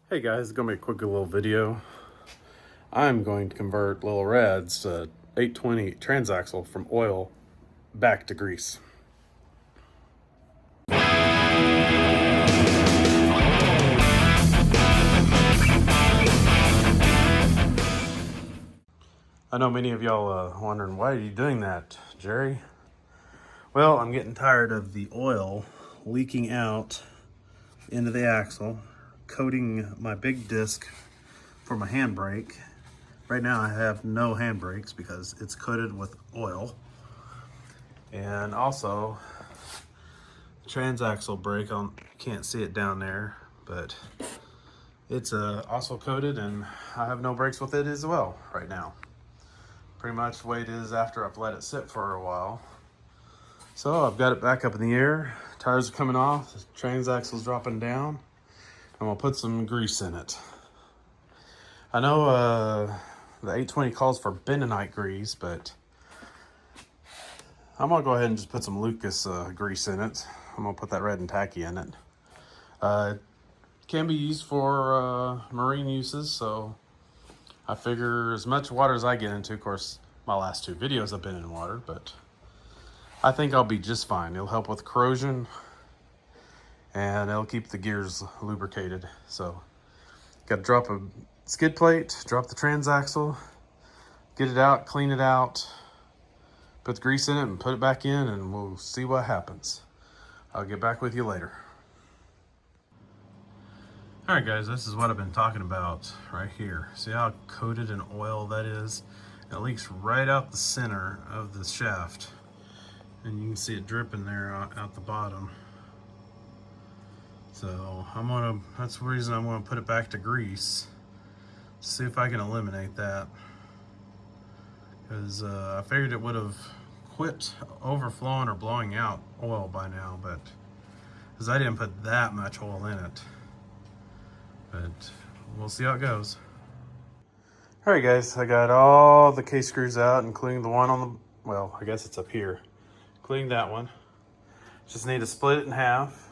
Hey guys, it's gonna be a quick little video. I'm going to convert Lil Rad's 820 Transaxle from oil back to grease. I know many of y'all wondering, why are you doing that, Jerry? Well, I'm getting tired of the oil leaking out into the axle, coating my big disc for my handbrake. Right now I have no handbrakes because it's coated with oil. And also, transaxle brake, you can't see it down there, but it's also coated, and I have no brakes with it as well right now. Pretty much the way it is after I've let it sit for a while. So I've got it back up in the air, tires are coming off, the transaxle's dropping down. I'm gonna put some grease in it. I know the 820 calls for bentonite grease, but I'm gonna go ahead and just put some Lucas grease in it. I'm gonna put that red and tacky in it. It can be used for marine uses, so I figure as much water as I get into, of course, my last two videos have been in water, but I think I'll be just fine. It'll help with corrosion, and it'll keep the gears lubricated. So, got to drop a skid plate, drop the transaxle, get it out, clean it out, put the grease in it, and put it back in, and we'll see what happens. I'll get back with you later. All right, guys, this is what I've been talking about right here. See how coated in oil that is? It leaks right out the center of the shaft, and you can see it dripping there out the bottom. So that's the reason I'm gonna put it back to grease. See if I can eliminate that. Because I figured it would have quit overflowing or blowing out oil by now, but because I didn't put that much oil in it. But we'll see how it goes. All right, guys, I got all the case screws out, including the one on the, well, I guess it's up here, including that one. Just need to split it in half.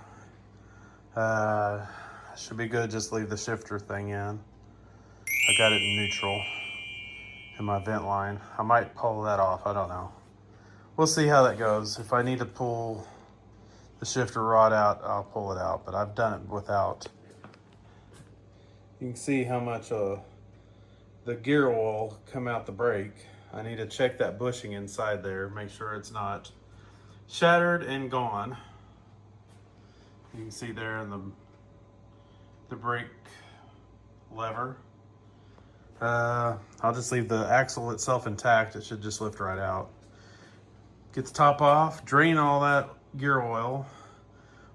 Should be good, just leave the shifter thing in. I got it in neutral in my vent line. I might pull that off, I don't know. We'll see how that goes. If I need to pull the shifter rod out, I'll pull it out, but I've done it without. You can see how much the gear oil come out the brake. I need to check that bushing inside there, make sure it's not shattered and gone. You can see there in the brake lever. I'll just leave the axle itself intact. It should just lift right out. Get the top off, drain all that gear oil.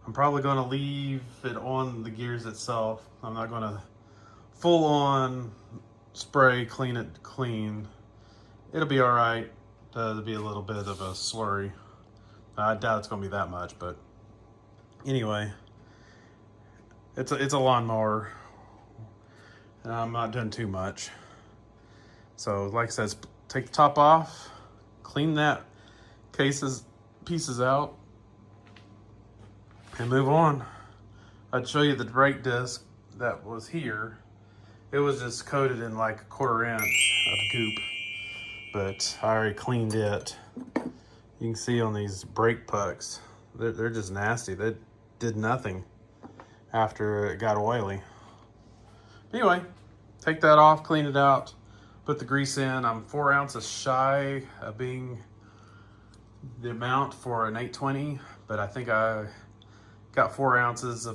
I'm probably going to leave it on the gears itself. I'm not going to full on spray clean it clean. It'll be all right. There'll be a little bit of a slurry. I doubt it's going to be that much, but anyway, it's a lawnmower, and I'm not doing too much. So like I said, take the top off, clean that pieces out, and move on. I'd show you the brake disc that was here. It was just coated in like 1/4 inch of goop, but I already cleaned it. You can see on these brake pucks, they're just nasty. They did nothing after it got oily. Anyway, take that off, clean it out, put the grease in. I'm 4 ounces shy of being the amount for an 820, but I think I got 4 ounces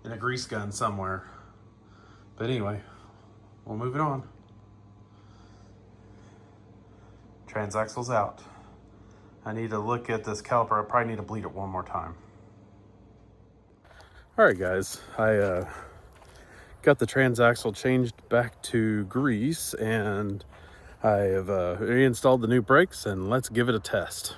in a grease gun somewhere. But anyway, we'll move it on. Transaxle's out. I need to look at this caliper. I probably need to bleed it one more time. All right, guys, I got the transaxle changed back to grease, and I have reinstalled the new brakes, and let's give it a test.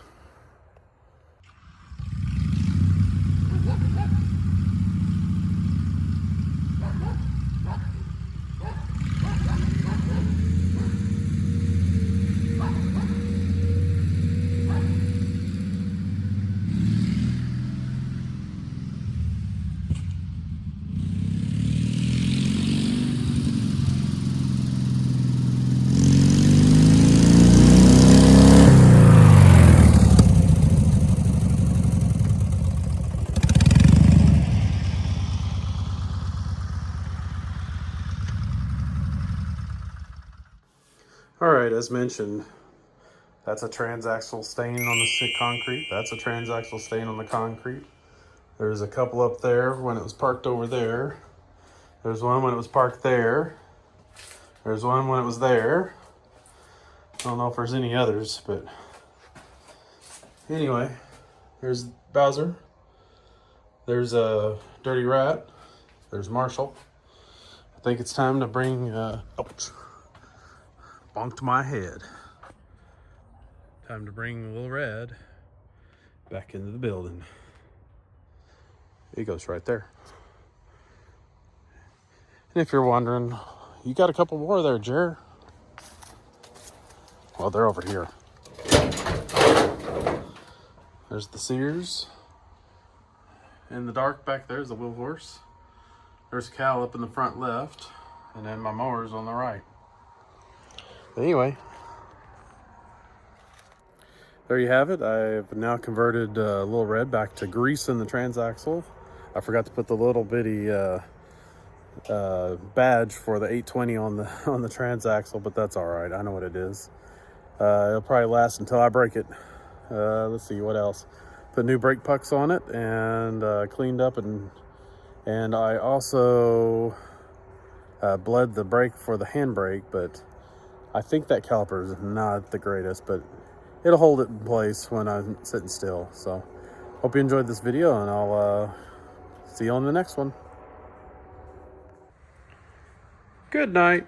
All right, as mentioned, that's a transaxle stain on the concrete. That's a transaxle stain on the concrete. There's a couple up there when it was parked over there. There's one when it was parked there. There's one when it was there. I don't know if there's any others, but anyway, there's Bowser. There's a Dirty Rat. There's Marshall. I think it's time to bring, ouch, bonked my head. Time to bring Little Red back into the building. He goes right there. And if you're wondering, you got a couple more there, Jer. Well, they're over here. There's the Sears. In the dark back there's the wheel horse. There's Cal up in the front left. And then my mower's on the right. But anyway, there you have it. I've now converted Little Red back to grease in the transaxle. I forgot to put the little bitty badge for the 820 on the transaxle, but that's all right. I know what it is. It'll probably last until I break it. Let's see what else. Put new brake pucks on it and cleaned up, and I also bled the brake for the handbrake, but I think that caliper is not the greatest, but it'll hold it in place when I'm sitting still. So hope you enjoyed this video, and I'll see you on the next one. Good night.